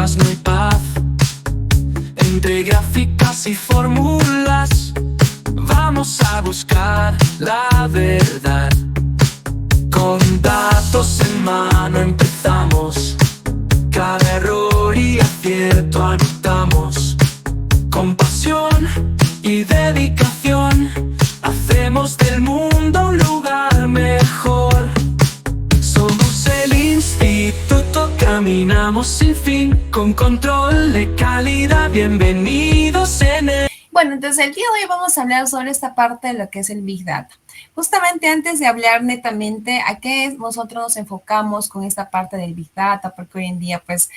más no hay paz. Entre gráficas y fórmulas vamos a buscar la verdad. Con datos en mano empezamos, cada error y acierto anotamos. Con pasión y dedicación hacemos del mundo un lugar mejor. Somos el instituto, caminamos sin fin, con control de calidad. Bienvenidos en el... Bueno, entonces el día de hoy vamos a hablar sobre esta parte de lo que es el Big Data. Justamente antes de hablar netamente a qué nosotros nos enfocamos con esta parte del Big Data, porque hoy en día pues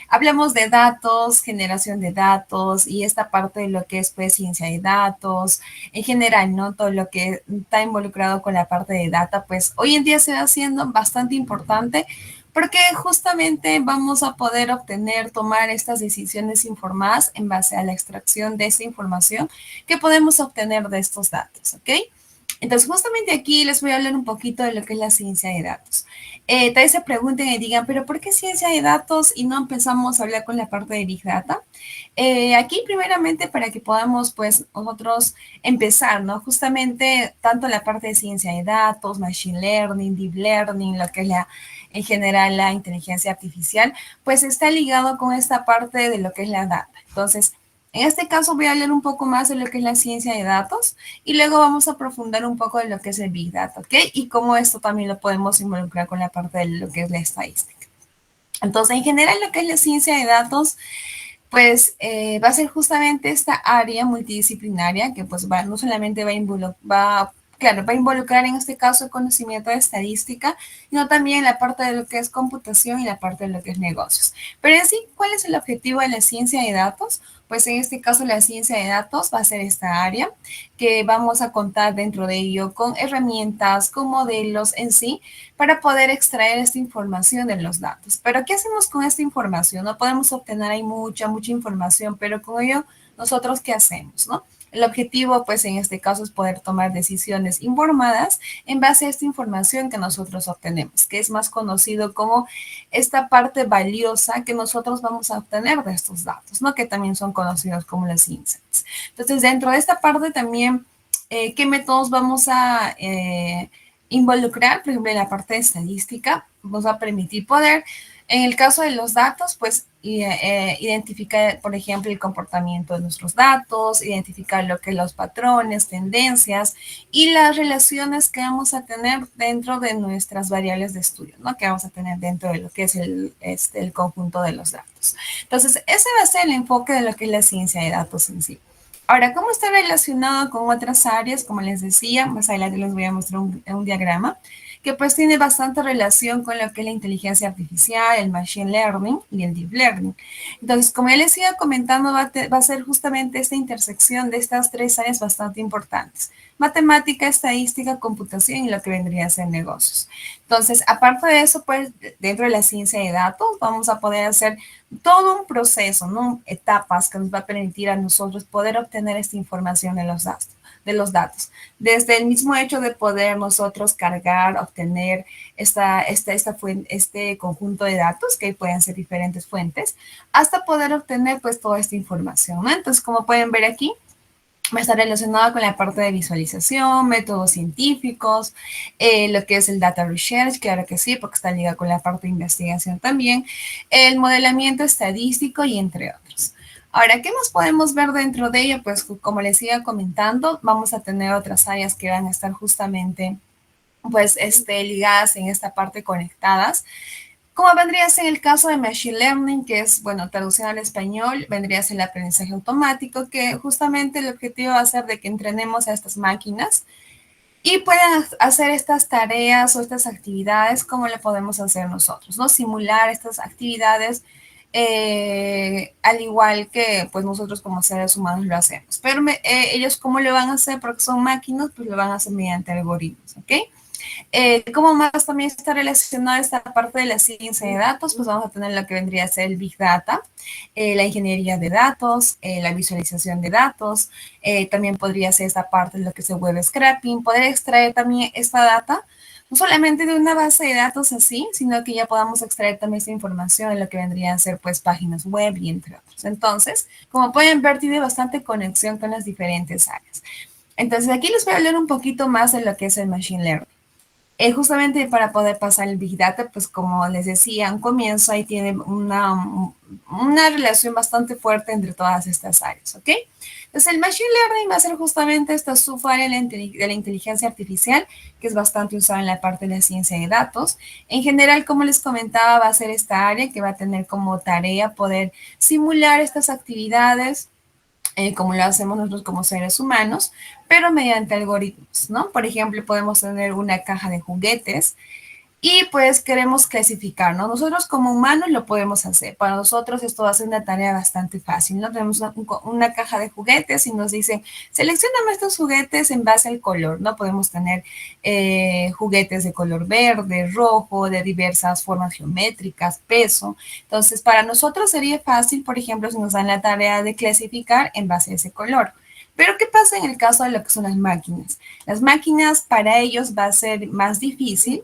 hablamos de datos, generación de datos y esta parte de lo que es pues ciencia de datos, en general, ¿no? Todo lo que está involucrado con la parte de data, pues hoy en día se va haciendo bastante importante porque justamente vamos a poder obtener, tomar estas decisiones informadas en base a la extracción de esa información que podemos obtener de estos datos, ¿ok? Entonces, justamente aquí les voy a hablar un poquito de lo que es la ciencia de datos. Tal vez se pregunten y digan, ¿pero por qué ciencia de datos y no empezamos a hablar con la parte de Big Data? Aquí, primeramente, para que podamos, pues, nosotros empezar, ¿no? Justamente, tanto la parte de ciencia de datos, machine learning, deep learning, lo que es en general la inteligencia artificial, pues está ligado con esta parte de lo que es la data. Entonces, en este caso voy a hablar un poco más de lo que es la ciencia de datos y luego vamos a profundizar un poco de lo que es el Big Data, ¿ok? Y cómo esto también lo podemos involucrar con la parte de lo que es la estadística. Entonces, en general, lo que es la ciencia de datos, pues va a ser justamente esta área multidisciplinaria que pues no solamente claro, va a involucrar en este caso el conocimiento de estadística, sino también la parte de lo que es computación y la parte de lo que es negocios. Pero en sí, ¿cuál es el objetivo de la ciencia de datos? Pues en este caso la ciencia de datos va a ser esta área que vamos a contar dentro de ello con herramientas, con modelos en sí, para poder extraer esta información de los datos. Pero ¿qué hacemos con esta información? No podemos obtener ahí mucha información, pero con ello, nosotros ¿qué hacemos? ¿No? El objetivo, pues en este caso, es poder tomar decisiones informadas en base a esta información que nosotros obtenemos, que es más conocido como esta parte valiosa que nosotros vamos a obtener de estos datos, ¿no? Que también son conocidos como los insights. Entonces, dentro de esta parte también, ¿qué métodos vamos a involucrar? Por ejemplo, en la parte de estadística, nos va a permitir poder, en el caso de los datos, pues identificar, por ejemplo, el comportamiento de nuestros datos, identificar lo que los patrones, tendencias y las relaciones que vamos a tener dentro de nuestras variables de estudio, ¿no? Que vamos a tener dentro de lo que es el conjunto de los datos. Entonces, ese va a ser el enfoque de lo que es la ciencia de datos en sí. Ahora, ¿cómo está relacionado con otras áreas? Como les decía, más adelante les voy a mostrar un diagrama que pues tiene bastante relación con lo que es la inteligencia artificial, el machine learning y el deep learning. Entonces, como ya les iba comentando, va a ser justamente esta intersección de estas tres áreas bastante importantes. Matemática, estadística, computación y lo que vendría a ser negocios. Entonces, aparte de eso, pues dentro de la ciencia de datos vamos a poder hacer todo un proceso, ¿no? Etapas que nos va a permitir a nosotros poder obtener esta información de los datos. Desde el mismo hecho de poder nosotros cargar, obtener este conjunto de datos, que pueden ser diferentes fuentes, hasta poder obtener pues toda esta información, ¿no? Entonces, como pueden ver aquí, va a estar relacionado con la parte de visualización, métodos científicos, lo que es el data research, claro que sí, porque está ligado con la parte de investigación también, el modelamiento estadístico y entre otros. Ahora, ¿qué más podemos ver dentro de ello? Pues como les iba comentando, vamos a tener otras áreas que van a estar justamente pues ligadas en esta parte conectadas. Como vendría a ser el caso de Machine Learning, que es, bueno, traducido al español, vendría a ser el aprendizaje automático, que justamente el objetivo va a ser de que entrenemos a estas máquinas y puedan hacer estas tareas o estas actividades como lo podemos hacer nosotros, ¿no? Simular estas actividades al igual que pues nosotros como seres humanos lo hacemos. Pero ellos, ¿cómo lo van a hacer? Porque son máquinas, pues lo van a hacer mediante algoritmos, ¿ok? ¿Cómo más también está relacionada esta parte de la ciencia de datos? Pues vamos a tener lo que vendría a ser el Big Data, la ingeniería de datos, la visualización de datos, también podría ser esta parte de lo que es el web scraping, poder extraer también esta data no solamente de una base de datos así, sino que ya podamos extraer también esta información en lo que vendrían a ser pues páginas web y entre otros. Entonces, como pueden ver, tiene bastante conexión con las diferentes áreas. Entonces, aquí les voy a hablar un poquito más de lo que es el Machine Learning. Justamente para poder pasar el Big Data, pues como les decía, un comienzo ahí tiene una relación bastante fuerte entre todas estas áreas, ¿ok? Entonces el Machine Learning va a ser justamente esta subárea de la inteligencia artificial, que es bastante usada en la parte de la ciencia de datos. En general, como les comentaba, va a ser esta área que va a tener como tarea poder simular estas actividades como lo hacemos nosotros como seres humanos, pero mediante algoritmos, ¿no? Por ejemplo, podemos tener una caja de juguetes y pues queremos clasificar, ¿no? Nosotros como humanos lo podemos hacer. Para nosotros esto va a ser una tarea bastante fácil, ¿no? Tenemos una caja de juguetes y nos dicen, seleccioname estos juguetes en base al color, ¿no? Podemos tener juguetes de color verde, rojo, de diversas formas geométricas, peso. Entonces, para nosotros sería fácil, por ejemplo, si nos dan la tarea de clasificar en base a ese color. Pero, ¿qué pasa en el caso de lo que son las máquinas? Las máquinas, para ellos va a ser más difícil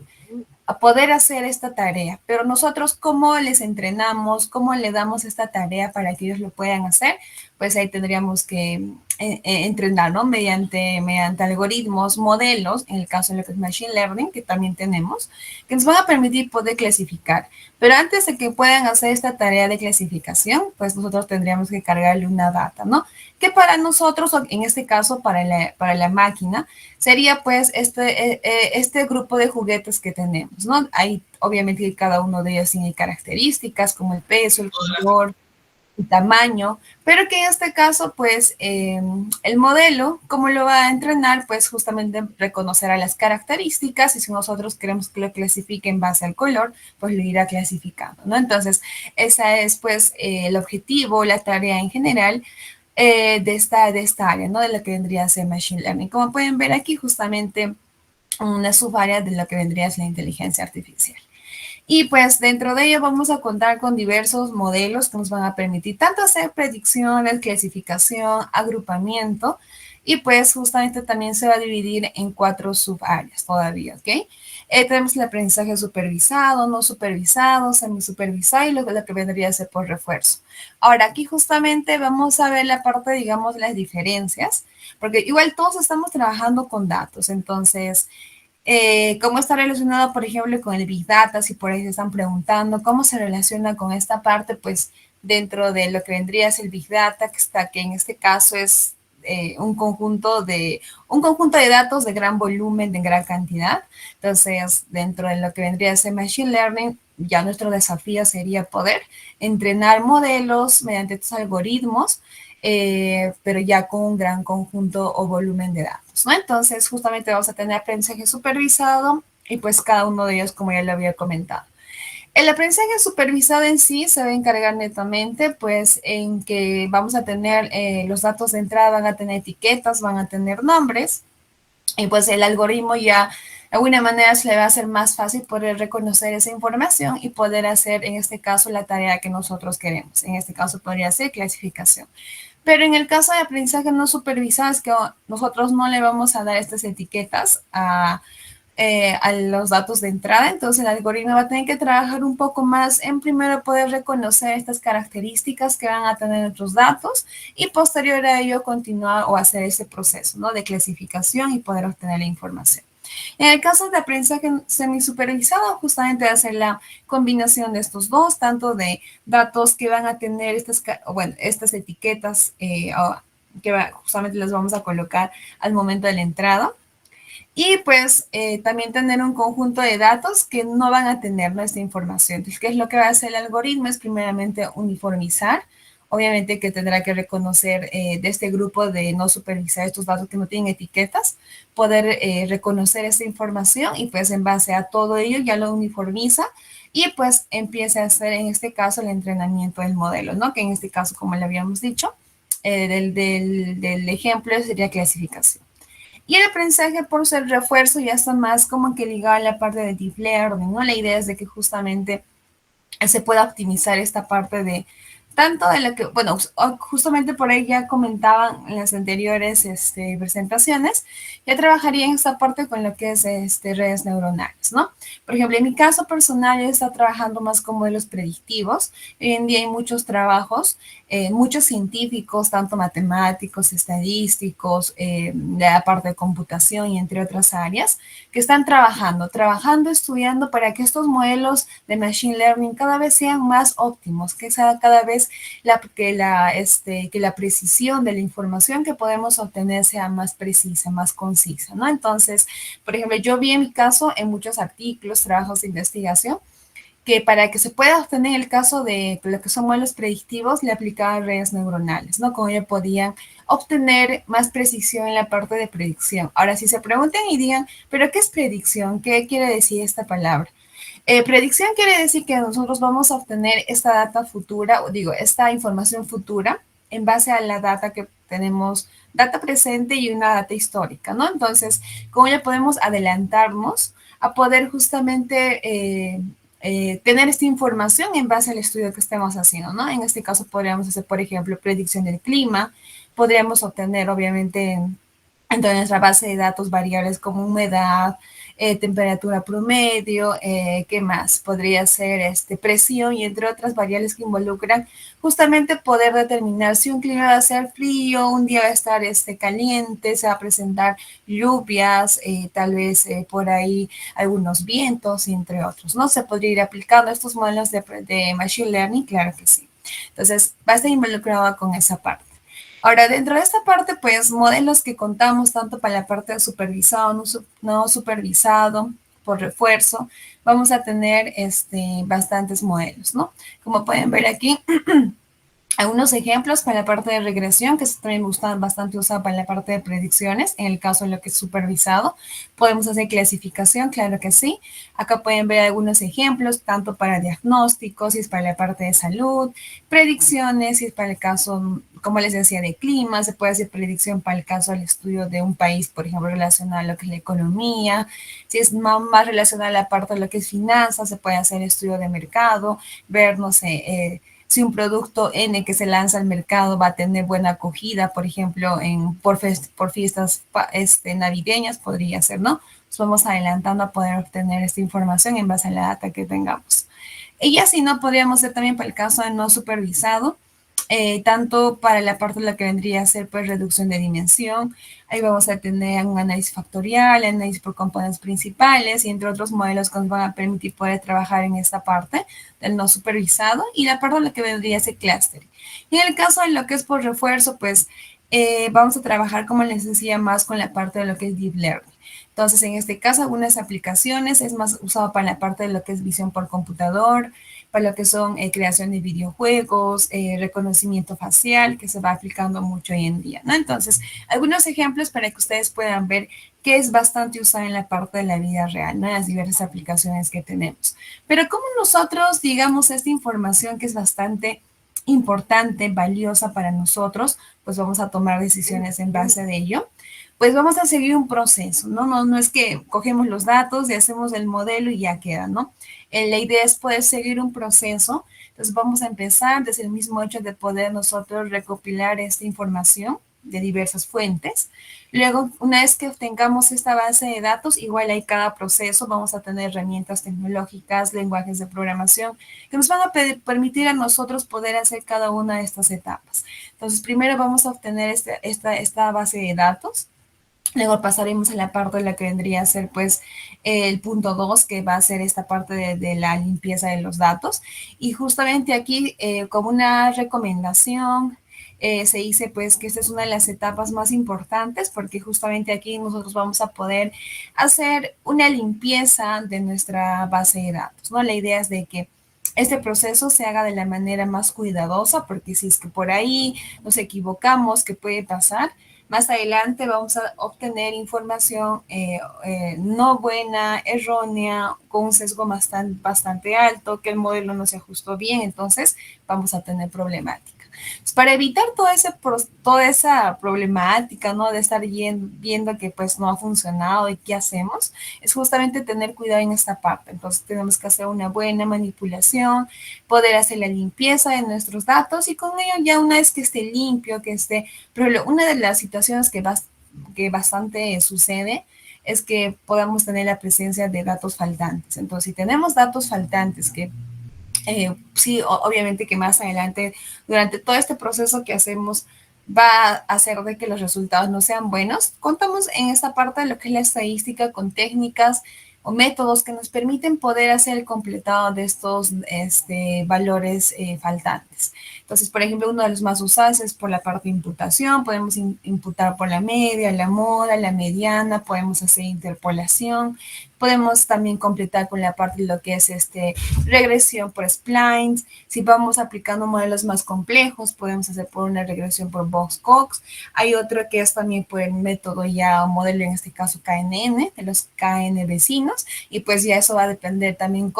a poder hacer esta tarea. Pero nosotros, ¿cómo les entrenamos? ¿Cómo le damos esta tarea para que ellos lo puedan hacer? Pues ahí tendríamos que entrenar, ¿no? Mediante algoritmos, modelos, en el caso de lo que es Machine Learning, que también tenemos, que nos van a permitir poder clasificar. Pero antes de que puedan hacer esta tarea de clasificación, pues nosotros tendríamos que cargarle una data, ¿no? Que para nosotros, o en este caso para la máquina, sería pues este grupo de juguetes que tenemos, ¿no? Ahí obviamente cada uno de ellos tiene características como el peso, el color, el tamaño, pero que en este caso pues el modelo, como lo va a entrenar, pues justamente reconocerá las características y si nosotros queremos que lo clasifique en base al color, pues lo irá clasificando, ¿no? Entonces, esa es pues el objetivo, la tarea en general de esta área, ¿no? De lo que vendría a ser Machine Learning. Como pueden ver aquí, justamente una subárea de lo que vendría a ser la inteligencia artificial. Y pues dentro de ello vamos a contar con diversos modelos que nos van a permitir tanto hacer predicciones, clasificación, agrupamiento, y pues justamente también se va a dividir en 4 subáreas todavía, ¿ok? Tenemos el aprendizaje supervisado, no supervisado, semisupervisado y lo que vendría a ser por refuerzo. Ahora, aquí justamente vamos a ver la parte, digamos, las diferencias, porque igual todos estamos trabajando con datos, entonces, ¿cómo está relacionado, por ejemplo, con el Big Data? Si por ahí se están preguntando, ¿cómo se relaciona con esta parte? Pues dentro de lo que vendría a ser el Big Data, que en este caso es un conjunto de datos de gran volumen, de gran cantidad. Entonces, dentro de lo que vendría a ser Machine Learning, ya nuestro desafío sería poder entrenar modelos mediante estos algoritmos, pero ya con un gran conjunto o volumen de datos, ¿no? Entonces, justamente vamos a tener aprendizaje supervisado y pues cada uno de ellos, como ya lo había comentado. El aprendizaje supervisado en sí se va a encargar netamente, pues, en que vamos a tener los datos de entrada, van a tener etiquetas, van a tener nombres, y pues el algoritmo ya de alguna manera se le va a hacer más fácil poder reconocer esa información y poder hacer, en este caso, la tarea que nosotros queremos. En este caso podría ser clasificación. Pero en el caso de aprendizaje no supervisado es que nosotros no le vamos a dar estas etiquetas a los datos de entrada, entonces el algoritmo va a tener que trabajar un poco más en primero poder reconocer estas características que van a tener nuestros datos y posterior a ello continuar o hacer ese proceso, ¿no? De clasificación y poder obtener la información. En el caso de aprendizaje semisupervisado, justamente hacer la combinación de estos dos, tanto de datos que van a tener estas etiquetas que justamente las vamos a colocar al momento de la entrada, y pues también tener un conjunto de datos que no van a tener nuestra información. Entonces, ¿qué es lo que va a hacer el algoritmo? Es primeramente uniformizar. Obviamente que tendrá que reconocer de este grupo de no supervisar estos datos que no tienen etiquetas, poder reconocer esa información y pues en base a todo ello ya lo uniformiza y pues empieza a hacer en este caso el entrenamiento del modelo, ¿no? Que en este caso, como le habíamos dicho, del ejemplo sería clasificación. Y el aprendizaje por ser refuerzo ya está más como que ligado a la parte de deep learning, ¿no? La idea es de que justamente se pueda optimizar esta parte de tanto de lo que, bueno, justamente por ahí ya comentaban en las anteriores presentaciones, ya trabajaría en esta parte con lo que es redes neuronales, ¿no? Por ejemplo, en mi caso personal, yo estoy trabajando más con modelos predictivos. Hoy en día hay muchos trabajos, muchos científicos, tanto matemáticos, estadísticos, de la parte de computación y entre otras áreas, que están trabajando, estudiando para que estos modelos de machine learning cada vez sean más óptimos, que sea cada vez que la precisión de la información que podemos obtener sea más precisa, más concisa, ¿no? Entonces, por ejemplo, yo vi en mi caso en muchos artículos, trabajos de investigación, que para que se pueda obtener el caso de lo que son modelos predictivos, le aplicaban redes neuronales, ¿no? Como ya podían obtener más precisión en la parte de predicción. Ahora, si se preguntan y digan, ¿pero qué es predicción? ¿Qué quiere decir esta palabra? Predicción quiere decir que nosotros vamos a obtener esta data futura, o digo, esta información futura en base a la data que tenemos, data presente y una data histórica, ¿no? Entonces, ¿cómo ya podemos adelantarnos a poder justamente tener esta información en base al estudio que estemos haciendo, ¿no? En este caso podríamos hacer, por ejemplo, predicción del clima, podríamos obtener, obviamente, en nuestra base de datos variables como humedad, temperatura promedio, ¿qué más? Podría ser presión y entre otras variables que involucran justamente poder determinar si un clima va a ser frío, un día va a estar caliente, se va a presentar lluvias, tal vez por ahí algunos vientos, entre otros, ¿no? Se podría ir aplicando estos modelos de Machine Learning, claro que sí. Entonces, va a estar involucrado con esa parte. Ahora, dentro de esta parte, pues modelos que contamos tanto para la parte de supervisado, no supervisado, por refuerzo, vamos a tener bastantes modelos, ¿no? Como pueden ver aquí, algunos ejemplos para la parte de regresión, que también me gustan bastante usado para la parte de predicciones, en el caso de lo que es supervisado. Podemos hacer clasificación, claro que sí. Acá pueden ver algunos ejemplos, tanto para diagnósticos, si es para la parte de salud, predicciones, si es para el caso, como les decía, de clima, se puede hacer predicción para el caso del estudio de un país, por ejemplo, relacionado a lo que es la economía. Si es más relacionado a la parte de lo que es finanzas, se puede hacer estudio de mercado, ver, no sé, si un producto N que se lanza al mercado va a tener buena acogida, por ejemplo, por fiestas navideñas, podría ser, ¿no? Nos vamos adelantando a poder obtener esta información en base a la data que tengamos. Y así no podríamos ser también para el caso de no supervisado, tanto para la parte de la que vendría a ser pues reducción de dimensión. Ahí vamos a tener un análisis factorial, análisis por componentes principales y entre otros modelos que nos van a permitir poder trabajar en esta parte del no supervisado y la parte de la que vendría a ser clustering. Y en el caso de lo que es por refuerzo, pues vamos a trabajar, como les decía, más con la parte de lo que es deep learning. Entonces, en este caso, algunas aplicaciones es más usado para la parte de lo que es visión por computador, para lo que son creación de videojuegos, reconocimiento facial, que se va aplicando mucho hoy en día, ¿no? Entonces, algunos ejemplos para que ustedes puedan ver que es bastante usado en la parte de la vida real, ¿no? En las diversas aplicaciones que tenemos. Pero ¿cómo nosotros, digamos, esta información que es bastante importante, valiosa para nosotros, pues vamos a tomar decisiones en base de ello? Pues vamos a seguir un proceso, ¿no? No es que cogemos los datos y hacemos el modelo y ya queda, ¿no? La idea es poder seguir un proceso. Entonces vamos a empezar desde el mismo hecho de poder nosotros recopilar esta información de diversas fuentes. Luego, una vez que obtengamos esta base de datos, igual hay cada proceso, vamos a tener herramientas tecnológicas, lenguajes de programación, que nos van a permitir a nosotros poder hacer cada una de estas etapas. Entonces, primero vamos a obtener esta base de datos. Luego pasaremos a la parte de la que vendría a ser pues el punto 2, que va a ser esta parte de la limpieza de los datos. Y justamente aquí como una recomendación se dice pues que esta es una de las etapas más importantes porque justamente aquí nosotros vamos a poder hacer una limpieza de nuestra base de datos, ¿no? La idea es de que este proceso se haga de la manera más cuidadosa porque si es que por ahí nos equivocamos, ¿qué puede pasar? Más adelante vamos a obtener información no buena, errónea, con un sesgo bastante alto, que el modelo no se ajustó bien, entonces vamos a tener problemática. Pues, para evitar toda esa problemática, ¿no? De estar viendo que pues no ha funcionado y qué hacemos, es justamente tener cuidado en esta parte. Entonces tenemos que hacer una buena manipulación, poder hacer la limpieza de nuestros datos y con ello ya una vez que esté limpio, pero una de las situaciones que bastante sucede es que podamos tener la presencia de datos faltantes. Entonces, si tenemos datos faltantes que sí, obviamente que más adelante, durante todo este proceso que hacemos, va a hacer de que los resultados no sean buenos. Contamos en esta parte de lo que es la estadística con técnicas o métodos que nos permiten poder hacer el completado de estos valores faltantes. Entonces, por ejemplo, uno de los más usados es por la parte de imputación. Podemos imputar por la media, la moda, la mediana, podemos hacer interpolación. Podemos también completar con la parte de lo que es regresión por splines. Si vamos aplicando modelos más complejos, podemos hacer por una regresión por Box-Cox. Hay otro que es también por el método ya, o modelo en este caso KNN, de los KN vecinos, y pues ya eso va a depender también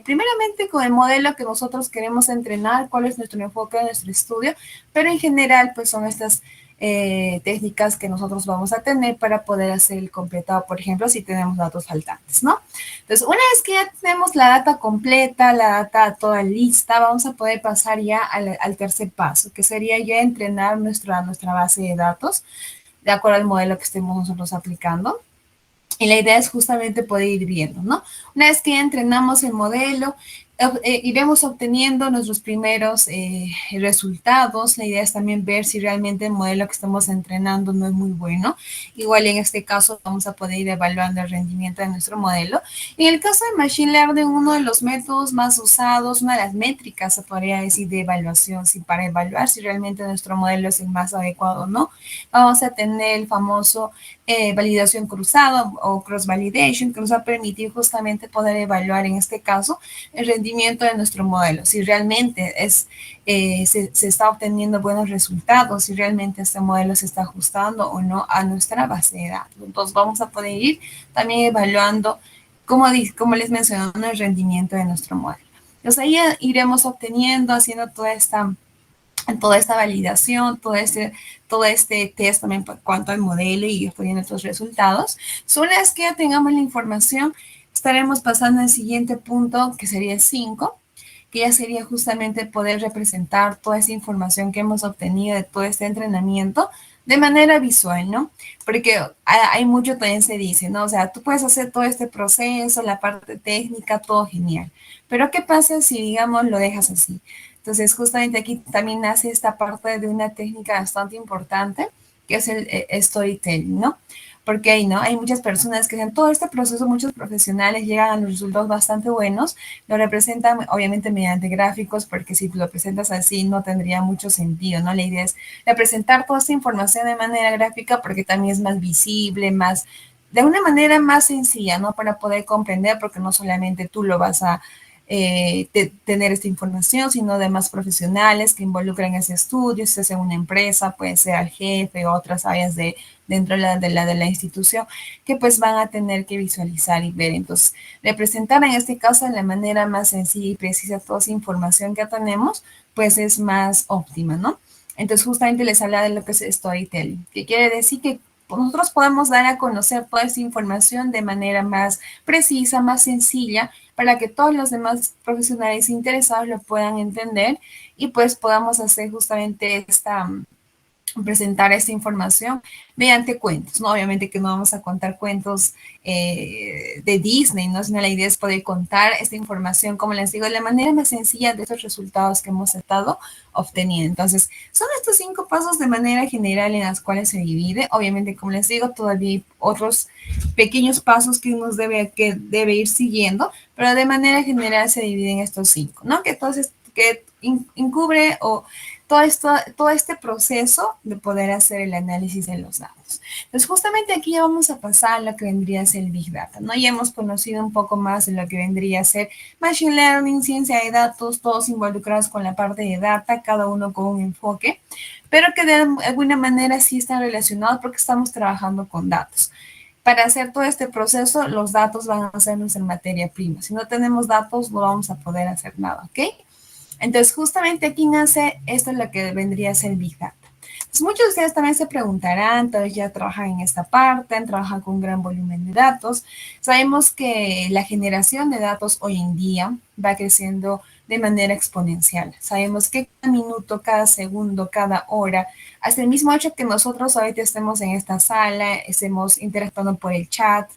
primeramente con el modelo que nosotros queremos entrenar, cuál es nuestro enfoque de nuestro estudio, pero en general pues son estas técnicas que nosotros vamos a tener para poder hacer el completado, por ejemplo, si tenemos datos faltantes, ¿no? Entonces, una vez que ya tenemos la data completa, la data toda lista, vamos a poder pasar ya al tercer paso, que sería ya entrenar nuestra base de datos de acuerdo al modelo que estemos nosotros aplicando. Y la idea es justamente poder ir viendo, ¿no? Una vez que ya entrenamos el modelo, iremos obteniendo nuestros primeros resultados. La idea es también ver si realmente el modelo que estamos entrenando no es muy bueno. Igual en este caso vamos a poder ir evaluando el rendimiento de nuestro modelo. En el caso de Machine Learning, uno de los métodos más usados, una de las métricas, se podría decir, de evaluación, si para evaluar si realmente nuestro modelo es el más adecuado o no, vamos a tener el famoso validación cruzada o cross validation, que nos va a permitir justamente poder evaluar en este caso el rendimiento de nuestro modelo, si realmente se está obteniendo buenos resultados, si realmente este modelo se está ajustando o no a nuestra base de datos. Entonces vamos a poder ir también evaluando, como les mencioné, el rendimiento de nuestro modelo. Entonces ahí iremos obteniendo, haciendo toda esta validación, todo este test también por cuanto al modelo y obteniendo estos resultados. Una vez que ya tengamos la información, estaremos pasando al siguiente punto, que sería el 5, que ya sería justamente poder representar toda esa información que hemos obtenido de todo este entrenamiento de manera visual, ¿no? Porque hay mucho también se dice, ¿no? O sea, tú puedes hacer todo este proceso, la parte técnica, todo genial. Pero ¿qué pasa si, digamos, lo dejas así? Entonces, justamente aquí también nace esta parte de una técnica bastante importante, que es el storytelling, ¿no? Porque ahí, ¿no? Hay muchas personas que en todo este proceso, muchos profesionales llegan a los resultados bastante buenos, lo representan obviamente mediante gráficos, porque si lo presentas así no tendría mucho sentido, ¿no? La idea es representar toda esta información de manera gráfica porque también es más visible, de una manera más sencilla, ¿no? Para poder comprender, porque no solamente tú lo vas a tener esta información, sino de más profesionales que involucran ese estudio, si es en una empresa, puede ser al jefe o otras áreas dentro de la institución, que pues van a tener que visualizar y ver. Entonces, representar en este caso de la manera más sencilla y precisa toda esa información que tenemos, pues es más óptima, ¿no? Entonces, justamente les habla de lo que es storytelling, que quiere decir que nosotros podemos dar a conocer toda esa información de manera más precisa, más sencilla, para que todos los demás profesionales interesados lo puedan entender y pues podamos hacer justamente presentar esta información mediante cuentos, ¿no? Obviamente que no vamos a contar cuentos de Disney, ¿no? Sino la idea es poder contar esta información, como les digo, de la manera más sencilla de estos resultados que hemos estado obteniendo. Entonces, son estos 5 pasos de manera general en las cuales se divide. Obviamente, como les digo, todavía hay otros pequeños pasos que uno debe ir siguiendo, pero de manera general se dividen estos 5, ¿no? Que entonces, que encubre o todo este proceso de poder hacer el análisis de los datos. Entonces, justamente aquí ya vamos a pasar a lo que vendría a ser el Big Data, ¿no? Ya hemos conocido un poco más de lo que vendría a ser Machine Learning, ciencia de datos, todos involucrados con la parte de data, cada uno con un enfoque, pero que de alguna manera sí están relacionados porque estamos trabajando con datos. Para hacer todo este proceso, los datos van a ser nuestra materia prima. Si no tenemos datos, no vamos a poder hacer nada, ¿ok? Entonces, justamente aquí nace esto es lo que vendría a ser Big Data. Entonces, muchos de ustedes también se preguntarán, todos ya trabajan en esta parte, han trabajado con un gran volumen de datos. Sabemos que la generación de datos hoy en día va creciendo de manera exponencial. Sabemos que cada minuto, cada segundo, cada hora, hasta el mismo hecho que nosotros ahorita estemos en esta sala, estemos interactuando por el chat,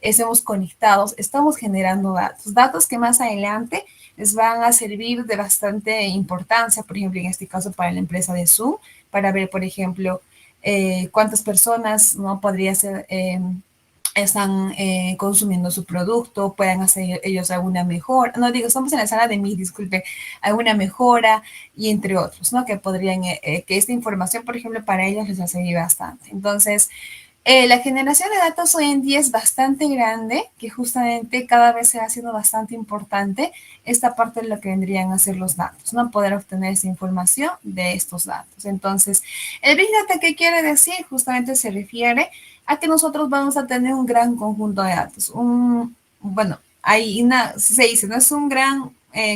estemos conectados, estamos generando datos, datos que más adelante les van a servir de bastante importancia, por ejemplo, en este caso para la empresa de Zoom, para ver, por ejemplo, cuántas personas no podría ser, están consumiendo su producto, puedan hacer ellos alguna mejora, no digo, estamos en la sala de mí, disculpe, alguna mejora y entre otros, ¿no? Que podrían, que esta información, por ejemplo, para ellos les va a servir bastante. Entonces, la generación de datos hoy en día es bastante grande, que justamente cada vez se va haciendo bastante importante esta parte de lo que vendrían a ser los datos, ¿no? Poder obtener esa información de estos datos. Entonces, el Big Data, ¿qué quiere decir? Justamente se refiere a que nosotros vamos a tener un gran conjunto de datos. Bueno, hay una, se dice, ¿no? Es un gran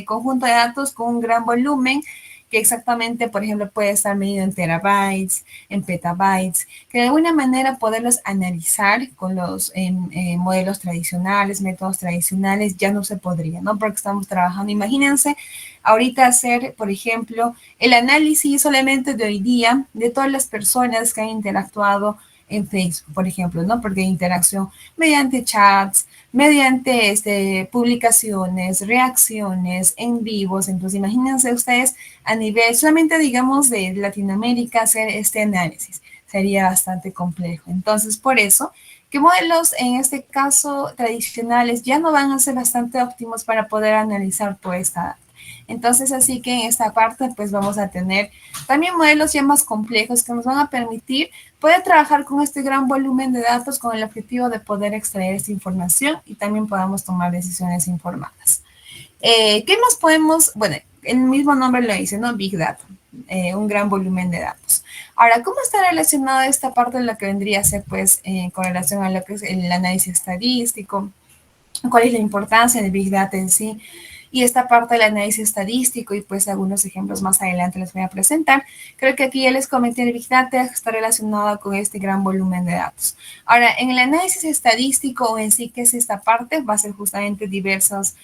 conjunto de datos con un gran volumen que exactamente, por ejemplo, puede estar medido en terabytes, en petabytes, que de alguna manera poderlos analizar con los modelos tradicionales, métodos tradicionales, ya no se podría, ¿no? Porque estamos trabajando, imagínense, ahorita hacer, por ejemplo, el análisis solamente de hoy día de todas las personas que han interactuado en Facebook, por ejemplo, ¿no? Porque hay interacción mediante chats, mediante publicaciones, reacciones en vivos. Entonces, imagínense ustedes a nivel solamente, digamos, de Latinoamérica hacer este análisis. Sería bastante complejo. Entonces, por eso, que modelos en este caso tradicionales ya no van a ser bastante óptimos para poder analizar toda esta data. Entonces, así que en esta parte, pues vamos a tener también modelos ya más complejos que nos van a permitir poder trabajar con este gran volumen de datos con el objetivo de poder extraer esta información y también podamos tomar decisiones informadas. ¿Qué más podemos? Bueno, el mismo nombre lo dice, ¿no? Big Data, un gran volumen de datos. Ahora, ¿cómo está relacionada esta parte de lo que vendría a ser, pues, con relación a lo que es el análisis estadístico? ¿Cuál es la importancia del Big Data en sí? Y esta parte del análisis estadístico y pues algunos ejemplos más adelante les voy a presentar. Creo que aquí ya les comenté el Big Data está relacionado con este gran volumen de datos. Ahora, en el análisis estadístico o en sí, ¿qué es esta parte? Va a ser justamente diversos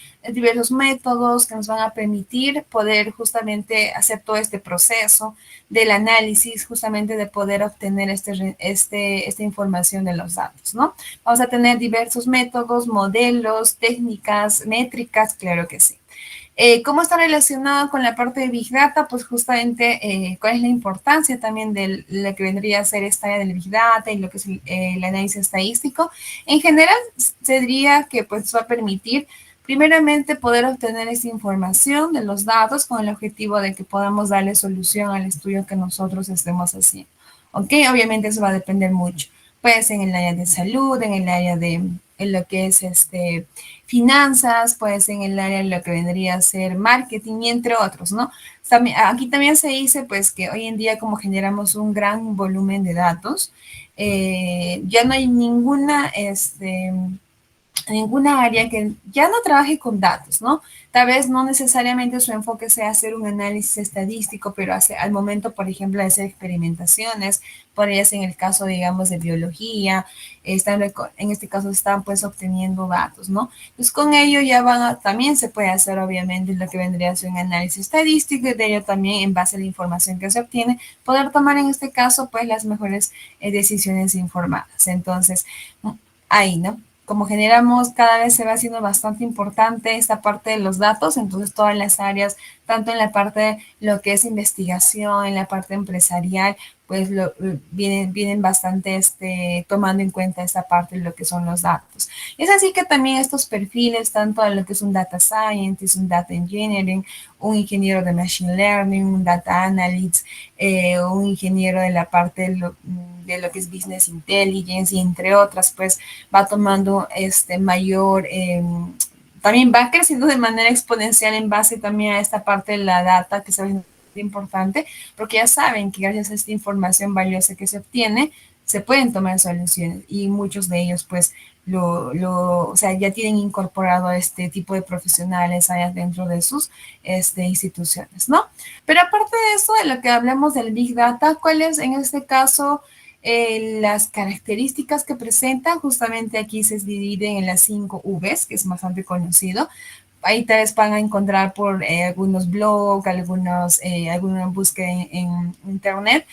métodos que nos van a permitir poder justamente hacer todo este proceso del análisis, justamente de poder obtener esta información de los datos, ¿no? Vamos a tener diversos métodos, modelos, técnicas, métricas, claro que sí. ¿Cómo está relacionado con la parte de Big Data? Pues justamente, ¿cuál es la importancia también de lo que vendría a ser esta área del Big Data y lo que es el análisis estadístico? En general, se diría que pues va a permitir primeramente poder obtener esa información de los datos con el objetivo de que podamos darle solución al estudio que nosotros estemos haciendo. ¿Ok? Obviamente eso va a depender mucho. Puede ser en el área de salud, en el área de en lo que es finanzas, puede ser en el área de lo que vendría a ser marketing y entre otros, ¿no? También, aquí también se dice pues que hoy en día como generamos un gran volumen de datos, ya no hay ninguna área que ya no trabaje con datos, ¿no? Tal vez no necesariamente su enfoque sea hacer un análisis estadístico, pero al momento, por ejemplo, de hacer experimentaciones, podría ser en el caso, digamos, de biología, en este caso están pues obteniendo datos, ¿no? Entonces con ello ya también se puede hacer obviamente lo que vendría a ser un análisis estadístico y de ello también en base a la información que se obtiene, poder tomar en este caso pues las mejores decisiones informadas. Entonces, ahí, ¿no? Como generamos, cada vez se va haciendo bastante importante esta parte de los datos, entonces todas las áreas, tanto en la parte de lo que es investigación, en la parte empresarial, pues vienen bastante tomando en cuenta esta parte de lo que son los datos. Es así que también estos perfiles, tanto de lo que es un data scientist, un data engineering, un ingeniero de machine learning, un data analyst, un ingeniero de la parte de lo que es business intelligence y entre otras, pues va tomando mayor, también va creciendo de manera exponencial en base también a esta parte de la data que se ve importante, porque ya saben que gracias a esta información valiosa que se obtiene, se pueden tomar soluciones y muchos de ellos pues o sea, ya tienen incorporado este tipo de profesionales allá dentro de sus instituciones, ¿no? Pero aparte de eso, de lo que hablamos del Big Data, ¿cuáles en este caso las características que presenta? Justamente aquí se dividen en las 5 Vs, que es bastante conocido. Ahí tal vez van a encontrar por algunos blogs, alguna búsqueda en internet,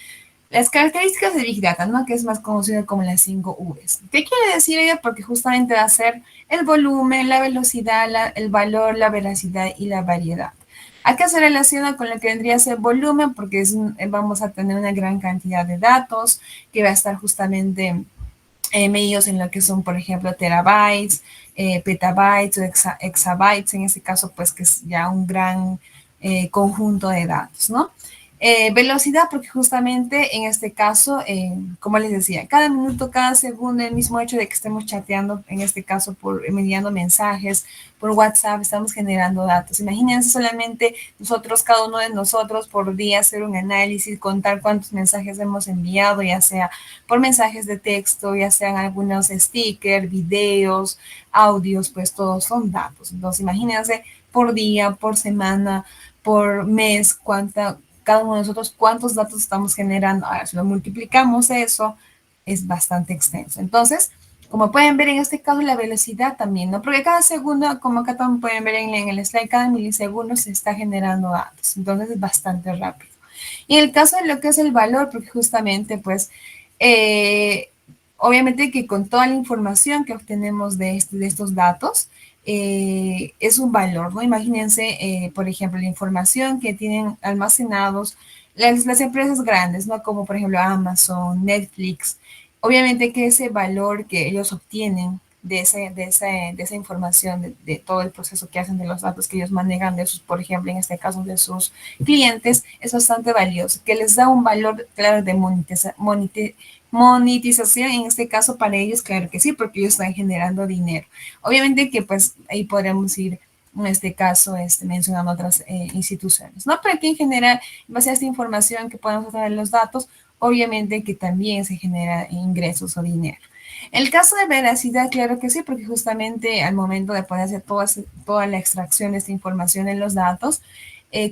las características de Big Data, ¿no? Que es más conocido como las 5 Vs. ¿Qué quiere decir ella? Porque justamente va a ser el volumen, la velocidad, el valor, la veracidad y la variedad. ¿A qué se relaciona con lo que vendría a ser volumen? Porque vamos a tener una gran cantidad de datos que va a estar justamente medidos en lo que son, por ejemplo, terabytes, petabytes o exabytes, en este caso, pues que es ya un gran conjunto de datos, ¿no? Velocidad, porque justamente en este caso, como les decía, cada minuto, cada segundo, el mismo hecho de que estemos chateando, en este caso, por enviando mensajes por WhatsApp, estamos generando datos. Imagínense solamente nosotros, cada uno de nosotros, por día hacer un análisis, contar cuántos mensajes hemos enviado, ya sea por mensajes de texto, ya sean algunos stickers, videos, audios, pues todos son datos. Entonces, imagínense por día, por semana, por mes, cada uno de nosotros cuántos datos estamos generando. Ahora, si lo multiplicamos eso, es bastante extenso. Entonces, como pueden ver en este caso, la velocidad también, ¿no? Porque cada segundo, como acá también pueden ver en el slide, cada milisegundo se está generando datos. Entonces, es bastante rápido. Y en el caso de lo que es el valor, porque justamente, pues, eh, obviamente que con toda la información que obtenemos de estos datos, es un valor, ¿no? Imagínense, por ejemplo, la información que tienen almacenados las empresas grandes, ¿no? Como por ejemplo Amazon, Netflix. Obviamente que ese valor que ellos obtienen de esa información, de todo el proceso que hacen de los datos que ellos manejan de sus, por ejemplo, en este caso de sus clientes, es bastante valioso, que les da un valor, claro, de monetización, en este caso para ellos, claro que sí, porque ellos están generando dinero. Obviamente que pues ahí podremos ir, en este caso, mencionando otras instituciones, ¿no? Pero aquí en general, en base a esta información que podemos obtener los datos, obviamente que también se genera ingresos o dinero. El caso de veracidad, claro que sí, porque justamente al momento de poder hacer toda la extracción de esta información en los datos,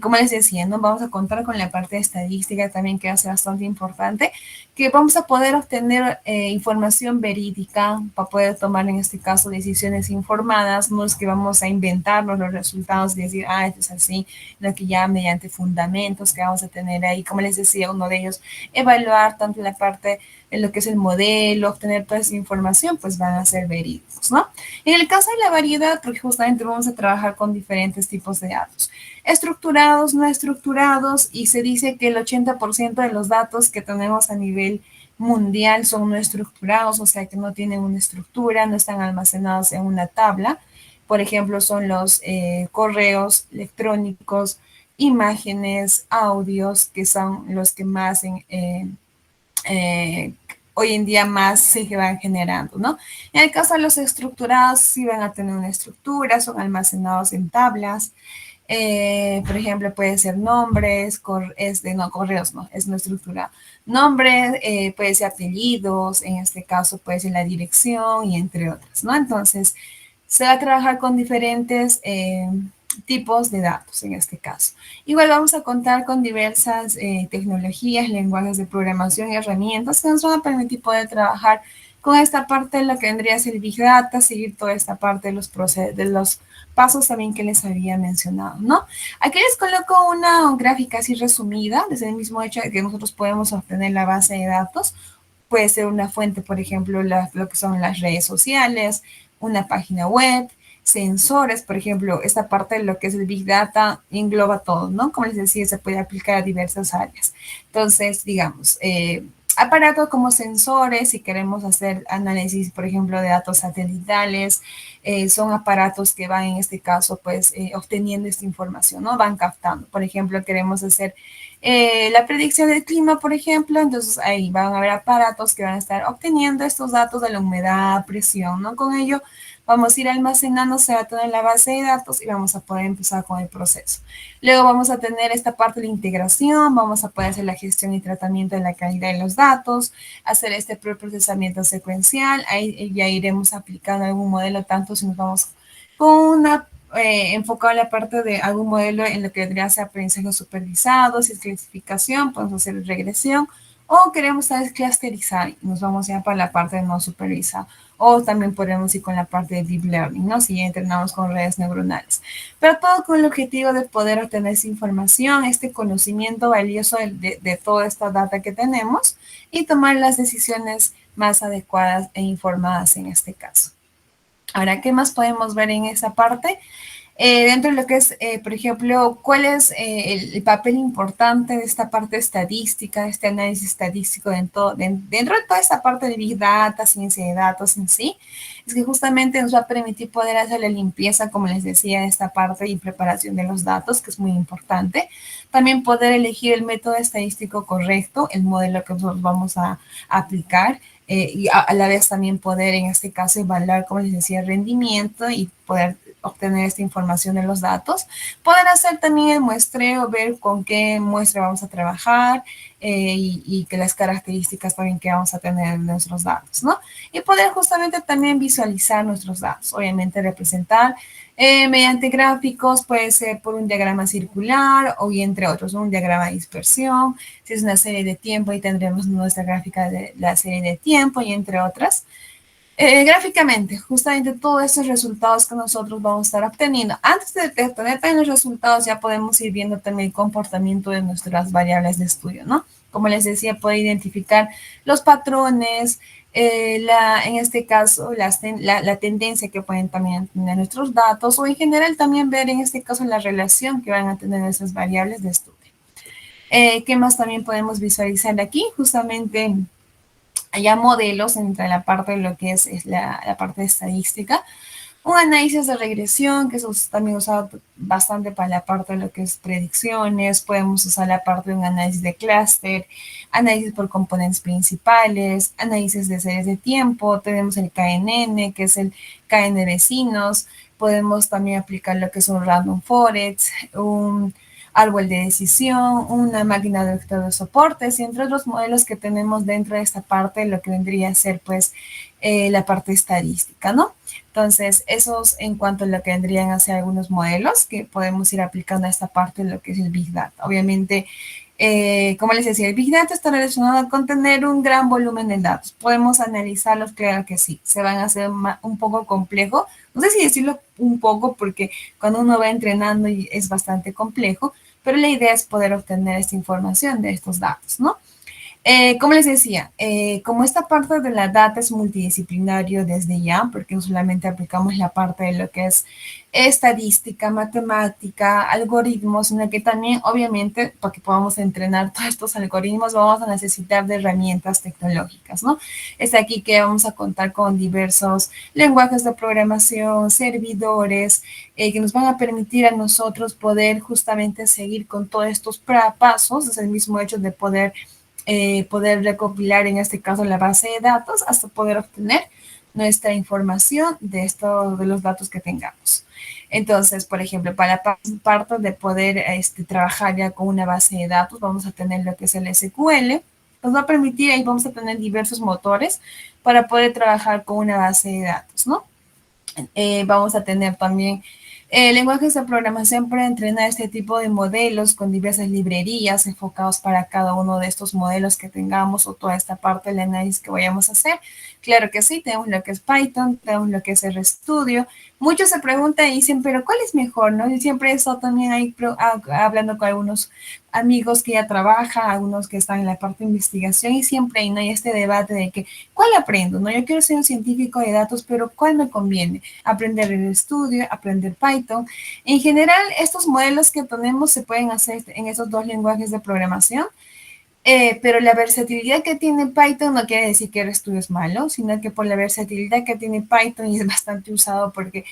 como les decía, ¿no? Vamos a contar con la parte de estadística también que va a ser bastante importante, que vamos a poder obtener información verídica para poder tomar en este caso decisiones informadas, no es que vamos a inventarnos los resultados y decir, esto es así, no, que ya mediante fundamentos que vamos a tener ahí, como les decía, uno de ellos, evaluar tanto la parte en lo que es el modelo, obtener toda esa información, pues van a ser verídicos, ¿no? En el caso de la variedad, porque justamente vamos a trabajar con diferentes tipos de datos, estructurados, no estructurados, y se dice que el 80% de los datos que tenemos a nivel mundial son no estructurados, o sea que no tienen una estructura, no están almacenados en una tabla. Por ejemplo, son los correos electrónicos, imágenes, audios, que son los que más eh, hoy en día más se van generando, ¿no? En el caso de los estructurados, sí van a tener una estructura, son almacenados en tablas. Por ejemplo, puede ser nombres, no, correos, no, es no estructurado. Nombres, puede ser apellidos, en este caso puede ser la dirección y entre otras, ¿no? Entonces, se va a trabajar con diferentes tipos de datos en este caso. Igual vamos a contar con diversas tecnologías, lenguajes de programación y herramientas que nos van a permitir poder trabajar con esta parte de lo que vendría a ser Big Data, seguir toda esta parte de los pasos también que les había mencionado, ¿no? Aquí les coloco una gráfica así resumida, desde el mismo hecho de que nosotros podemos obtener la base de datos. Puede ser una fuente, por ejemplo, lo que son las redes sociales, una página web, sensores, por ejemplo, esta parte de lo que es el Big Data engloba todo, ¿no? Como les decía, se puede aplicar a diversas áreas. Entonces, digamos, aparatos como sensores, si queremos hacer análisis, por ejemplo, de datos satelitales, son aparatos que van en este caso, pues, obteniendo esta información, ¿no? Van captando. Por ejemplo, queremos hacer la predicción del clima, por ejemplo. Entonces ahí van a haber aparatos que van a estar obteniendo estos datos de la humedad, presión, ¿no? Con ello vamos a ir almacenando, se va a tener la base de datos y vamos a poder empezar con el proceso. Luego vamos a tener esta parte de la integración, vamos a poder hacer la gestión y tratamiento de la calidad de los datos, hacer este preprocesamiento secuencial, ahí ya iremos aplicando algún modelo, tanto si nos vamos con una enfocado en la parte de algún modelo en lo que vendría a ser aprendizaje supervisado, si es clasificación, podemos hacer regresión, o queremos tal vez clusterizar y nos vamos ya para la parte de no supervisado. O también podemos ir con la parte de deep learning, ¿no? Si ya entrenamos con redes neuronales. Pero todo con el objetivo de poder obtener esa información, este conocimiento valioso de toda esta data que tenemos y tomar las decisiones más adecuadas e informadas en este caso. Ahora, ¿qué más podemos ver en esa parte? Dentro de lo que es, por ejemplo, cuál es el papel importante de esta parte estadística, este análisis estadístico dentro de toda esta parte de Big Data, ciencia de datos en sí, es que justamente nos va a permitir poder hacer la limpieza, como les decía, de esta parte y preparación de los datos, que es muy importante. También poder elegir el método estadístico correcto, el modelo que nosotros vamos a aplicar, y a la vez también poder, en este caso, evaluar, como les decía, el rendimiento y poder obtener esta información de los datos. Poder hacer también el muestreo, ver con qué muestra vamos a trabajar y que las características también que vamos a tener en nuestros datos, ¿no? Y poder justamente también visualizar nuestros datos, obviamente representar mediante gráficos, puede ser por un diagrama circular o y entre otros, un diagrama de dispersión. Si es una serie de tiempo, ahí tendremos nuestra gráfica de la serie de tiempo y entre otras. Gráficamente, justamente todos esos resultados que nosotros vamos a estar obteniendo. Antes de tener también los resultados, ya podemos ir viendo también el comportamiento de nuestras variables de estudio, ¿no? Como les decía, puede identificar los patrones, en este caso, la tendencia que pueden también tener nuestros datos, o en general también ver en este caso la relación que van a tener esas variables de estudio. ¿Qué más también podemos visualizar aquí? Justamente haya modelos entre la parte de lo que es la parte de estadística, un análisis de regresión, que eso es también usado bastante para la parte de lo que es predicciones, podemos usar la parte de un análisis de clúster, análisis por componentes principales, análisis de series de tiempo, tenemos el KNN, que es el KN vecinos, podemos también aplicar lo que es un random forest, un árbol de decisión, una máquina de vector de soportes y entre otros modelos que tenemos dentro de esta parte, lo que vendría a ser pues la parte estadística, ¿no? Entonces, esos en cuanto a lo que vendrían a ser algunos modelos que podemos ir aplicando a esta parte de lo que es el Big Data. Obviamente, como les decía, el Big Data está relacionado con tener un gran volumen de datos. ¿Podemos analizarlos? Claro que sí. Se van a hacer un poco complejo. No sé si decirlo un poco porque cuando uno va entrenando es bastante complejo, pero la idea es poder obtener esta información de estos datos, ¿no? Como les decía, como esta parte de la data es multidisciplinario desde ya, porque no solamente aplicamos la parte de lo que es estadística, matemática, algoritmos, sino que también, obviamente, para que podamos entrenar todos estos algoritmos, vamos a necesitar de herramientas tecnológicas, ¿no? Es aquí que vamos a contar con diversos lenguajes de programación, servidores, que nos van a permitir a nosotros poder justamente seguir con todos estos pasos, es el mismo hecho de poder recopilar en este caso la base de datos hasta poder obtener nuestra información de los datos que tengamos. Entonces, por ejemplo, para la parte de poder trabajar ya con una base de datos, vamos a tener lo que es el SQL, nos va a permitir, ahí vamos a tener diversos motores para poder trabajar con una base de datos, ¿no? Vamos a tener también lenguajes de programación para entrenar este tipo de modelos con diversas librerías enfocados para cada uno de estos modelos que tengamos o toda esta parte del análisis que vayamos a hacer. Claro que sí, tenemos lo que es Python, tenemos lo que es RStudio. Muchos se preguntan y dicen, pero ¿cuál es mejor? ¿No? Y siempre he estado también ahí hablando con algunos amigos que ya trabajan, algunos que están en la parte de investigación y siempre hay, ¿no? Hay este debate de que, ¿cuál aprendo? ¿No? Yo quiero ser un científico de datos, pero ¿cuál me conviene? Aprender el estudio, aprender Python. En general, estos modelos que tenemos se pueden hacer en esos dos lenguajes de programación. Pero la versatilidad que tiene Python no quiere decir que RStudio es malo, sino que por la versatilidad que tiene Python y es bastante usado porque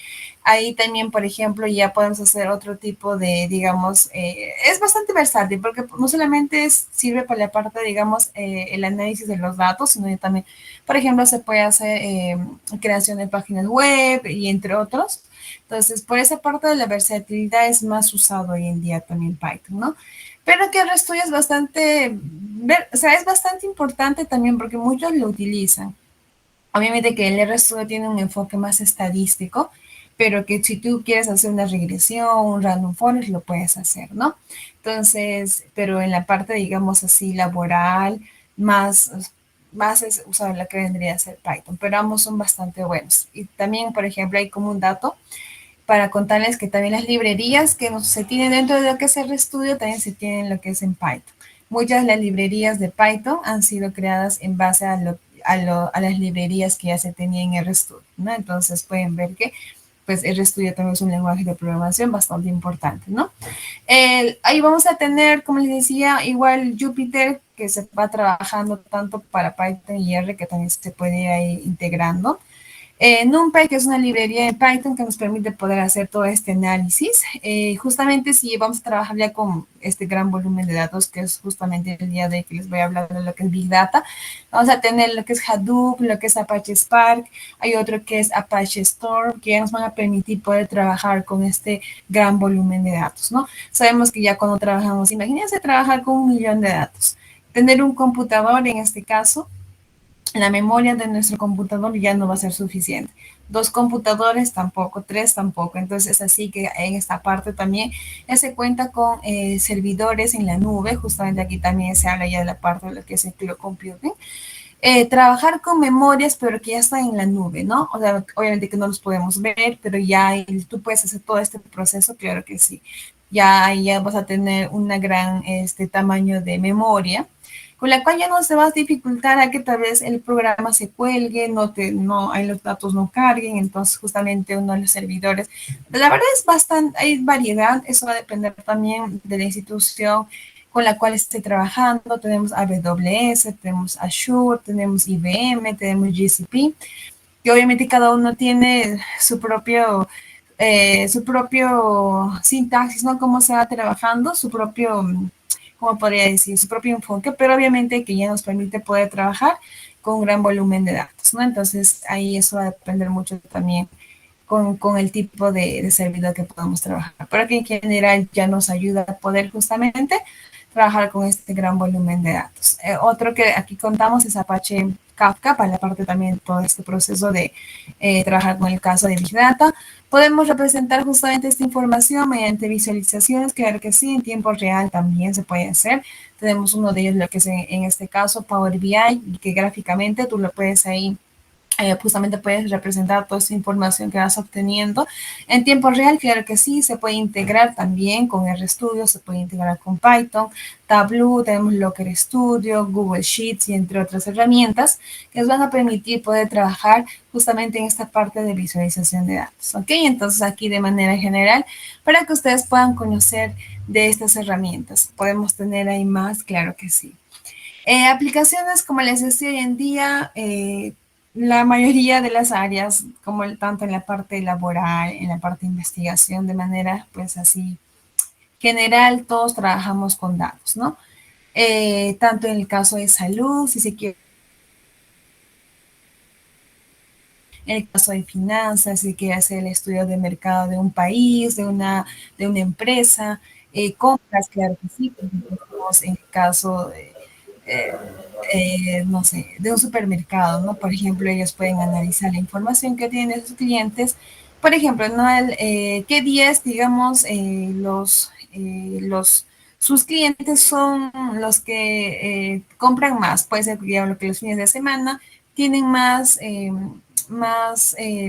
ahí también, por ejemplo, ya podemos hacer otro tipo de, digamos, es bastante versátil porque no solamente sirve para la parte, digamos, el análisis de los datos, sino que también, por ejemplo, se puede hacer creación de páginas web y entre otros. Entonces, por esa parte de la versatilidad es más usado hoy en día también Python, ¿no? Pero que el RStudio es bastante, o sea, es bastante importante también porque muchos lo utilizan. Obviamente que el RStudio tiene un enfoque más estadístico, pero que si tú quieres hacer una regresión, un random forest, lo puedes hacer, ¿no? Entonces, pero en la parte, digamos así, laboral, más, más es usar la que vendría a ser Python, pero ambos son bastante buenos. Y también, por ejemplo, hay como un dato para contarles que también las librerías que se tienen dentro de lo que es el RStudio también se tienen lo que es en Python. Muchas de las librerías de Python han sido creadas en base a las librerías que ya se tenían en RStudio, ¿no? Entonces pueden ver que pues RStudio también es un lenguaje de programación bastante importante, ¿no? Ahí vamos a tener, como les decía, igual Jupyter, que se va trabajando tanto para Python y R, que también se puede ir integrando. NumPy, que es una librería en Python que nos permite poder hacer todo este análisis. Justamente si vamos a trabajar ya con este gran volumen de datos, que es justamente el día de que les voy a hablar de lo que es Big Data, vamos a tener lo que es Hadoop, lo que es Apache Spark, hay otro que es Apache Storm, que ya nos van a permitir poder trabajar con este gran volumen de datos, ¿no? Sabemos que ya cuando trabajamos, imagínense trabajar con 1 millón de datos. Tener un computador en este caso la memoria de nuestro computador ya no va a ser suficiente. 2 computadores tampoco, 3 tampoco. Entonces es así que en esta parte también ya se cuenta con servidores en la nube. Justamente aquí también se habla ya de la parte de lo que es el cloud computing. Trabajar con memorias, pero que ya están en la nube, ¿no? O sea, obviamente que no los podemos ver, pero ya tú puedes hacer todo este proceso, claro que sí. Ya vas a tener una gran tamaño de memoria con la cual ya no se va a dificultar a que tal vez el programa se cuelgue, ahí los datos no carguen, entonces justamente uno de los servidores. La verdad es bastante, hay variedad, eso va a depender también de la institución con la cual esté trabajando. Tenemos AWS, tenemos Azure, tenemos IBM, tenemos GCP, que obviamente cada uno tiene su propio sintaxis, ¿no? Cómo se va trabajando, su propio como podría decir, su propio enfoque, pero obviamente que ya nos permite poder trabajar con un gran volumen de datos, ¿no? Entonces ahí eso va a depender mucho también con el tipo de servidor que podamos trabajar, pero que en general ya nos ayuda a poder justamente trabajar con este gran volumen de datos. Otro que aquí contamos es Apache Kafka para la parte también todo este proceso de trabajar con el caso de Big Data. Podemos representar justamente esta información mediante visualizaciones, claro que sí, en tiempo real también se puede hacer. Tenemos uno de ellos, lo que es en este caso Power BI, que gráficamente tú lo puedes ahí justamente puedes representar toda esa información que vas obteniendo en tiempo real. Claro que sí, se puede integrar también con RStudio, se puede integrar con Python, Tableau, tenemos Locker Studio, Google Sheets y entre otras herramientas que nos van a permitir poder trabajar justamente en esta parte de visualización de datos. ¿Ok? Entonces aquí de manera general, para que ustedes puedan conocer de estas herramientas. ¿Podemos tener ahí más? Claro que sí. Aplicaciones, como les decía hoy en día, la mayoría de las áreas, como tanto en la parte laboral, en la parte de investigación, de manera pues así general, todos trabajamos con datos, ¿no? Tanto en el caso de salud, si se quiere, en el caso de finanzas, si se quiere hacer el estudio de mercado de un país, de una empresa, compras, claro que sí, por ejemplo, en el caso de eh, no sé, de un supermercado, ¿no? Por ejemplo, ellos pueden analizar la información que tienen sus clientes. Por ejemplo, ¿no? ¿Qué días, digamos, sus clientes son los que compran más? Puede ser, digamos, que los fines de semana tienen más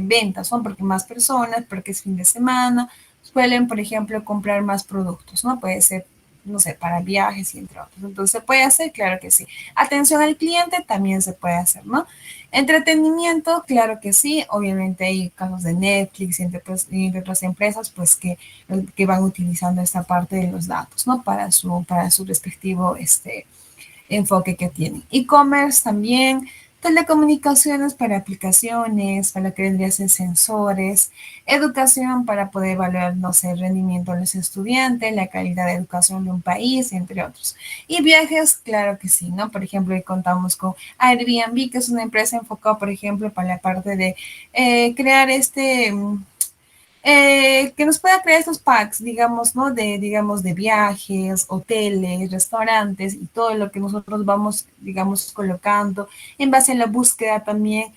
ventas, ¿no? Porque más personas, porque es fin de semana, suelen, por ejemplo, comprar más productos, ¿no? Puede ser, no sé, para viajes y entre otros. Entonces, ¿se puede hacer? Claro que sí. Atención al cliente también se puede hacer, ¿no? Entretenimiento, claro que sí. Obviamente hay casos de Netflix y entre otras empresas, pues que van utilizando esta parte de los datos, ¿no? Para su respectivo, enfoque que tienen. E-commerce también, telecomunicaciones para aplicaciones, para lo que vendría a ser sensores, educación para poder evaluar, no sé, el rendimiento de los estudiantes, la calidad de educación de un país, entre otros. Y viajes, claro que sí, ¿no? Por ejemplo, hoy contamos con Airbnb, que es una empresa enfocada, por ejemplo, para la parte de crear que nos pueda crear estos packs, digamos, ¿no? Digamos, de viajes, hoteles, restaurantes y todo lo que nosotros vamos, digamos, colocando en base a la búsqueda también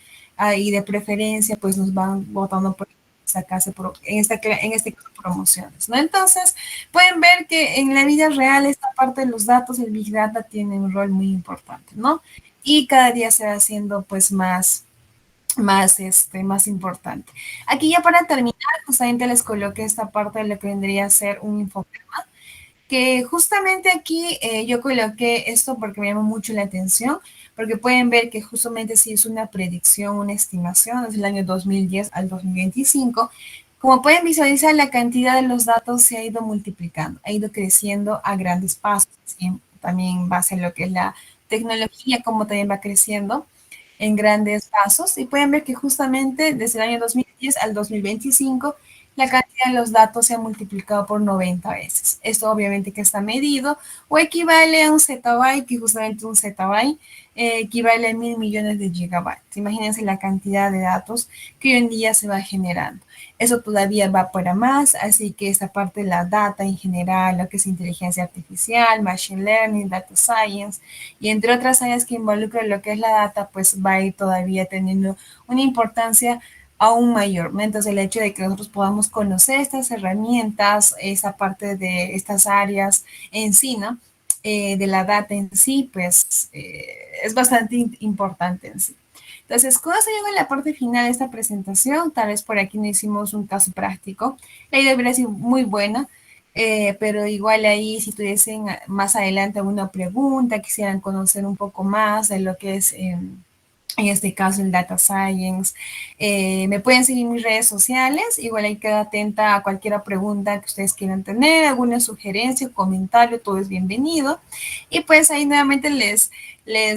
y de preferencia, pues nos van votando por sacarse en este caso promociones, ¿no? Entonces, pueden ver que en la vida real esta parte de los datos, el Big Data tiene un rol muy importante, ¿no? Y cada día se va haciendo pues más importante. Aquí ya para terminar, justamente les coloqué esta parte de lo que vendría a ser un infograma, que justamente aquí yo coloqué esto porque me llamó mucho la atención, porque pueden ver que justamente si es una predicción, una estimación, desde el año 2010 al 2025, como pueden visualizar, la cantidad de los datos se ha ido multiplicando, ha ido creciendo a grandes pasos, ¿sí? También en base a lo que es la tecnología, como también va creciendo en grandes pasos y pueden ver que justamente desde el año 2010 al 2025 la cantidad de los datos se ha multiplicado por 90 veces. Esto obviamente que está medido o equivale a un zettabyte, que justamente un zettabyte equivale a 1.000 millones de gigabytes. Imagínense la cantidad de datos que hoy en día se va generando. Eso todavía va para más, así que esta parte de la data en general, lo que es inteligencia artificial, machine learning, data science, y entre otras áreas que involucran lo que es la data, pues va a ir todavía teniendo una importancia aún mayor, ¿no? Entonces el hecho de que nosotros podamos conocer estas herramientas, esa parte de estas áreas en sí, ¿no? De la data en sí, pues es bastante importante en sí. Entonces, con eso llego a la parte final de esta presentación. Tal vez por aquí no hicimos un caso práctico. La idea hubiera sido muy buena, pero igual ahí si tuviesen más adelante alguna pregunta, quisieran conocer un poco más de lo que es en este caso el Data Science. Me pueden seguir en mis redes sociales, igual ahí quedo atenta a cualquier pregunta que ustedes quieran tener, alguna sugerencia, comentario, todo es bienvenido. Y pues ahí nuevamente les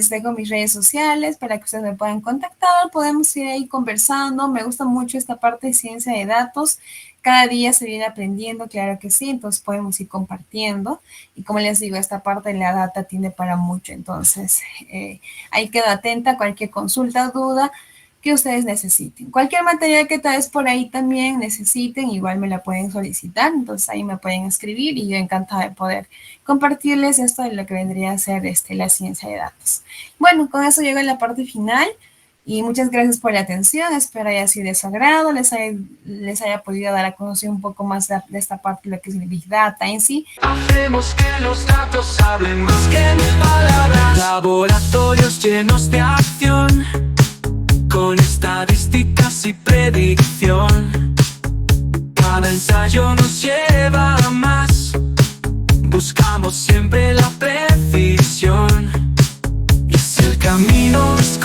dejo mis redes sociales para que ustedes me puedan contactar, podemos ir ahí conversando. Me gusta mucho esta parte de ciencia de datos. Cada día se viene aprendiendo, claro que sí, entonces podemos ir compartiendo. Y como les digo, esta parte de la data tiene para mucho, entonces ahí quedo atenta a cualquier consulta o duda que ustedes necesiten. Cualquier material que tal vez por ahí también necesiten, igual me la pueden solicitar, entonces ahí me pueden escribir y yo encantada de poder compartirles esto de lo que vendría a ser la ciencia de datos. Bueno, con eso llego a la parte final. Y muchas gracias por la atención, espero haya sido de su agrado, les haya podido dar a conocer un poco más de esta parte de lo que es el Big Data en sí. Hacemos que los datos hablen más que palabras. Laboratorios llenos de acción, con estadísticas y predicción. Cada ensayo nos lleva a más, buscamos siempre la precisión. Y si el camino es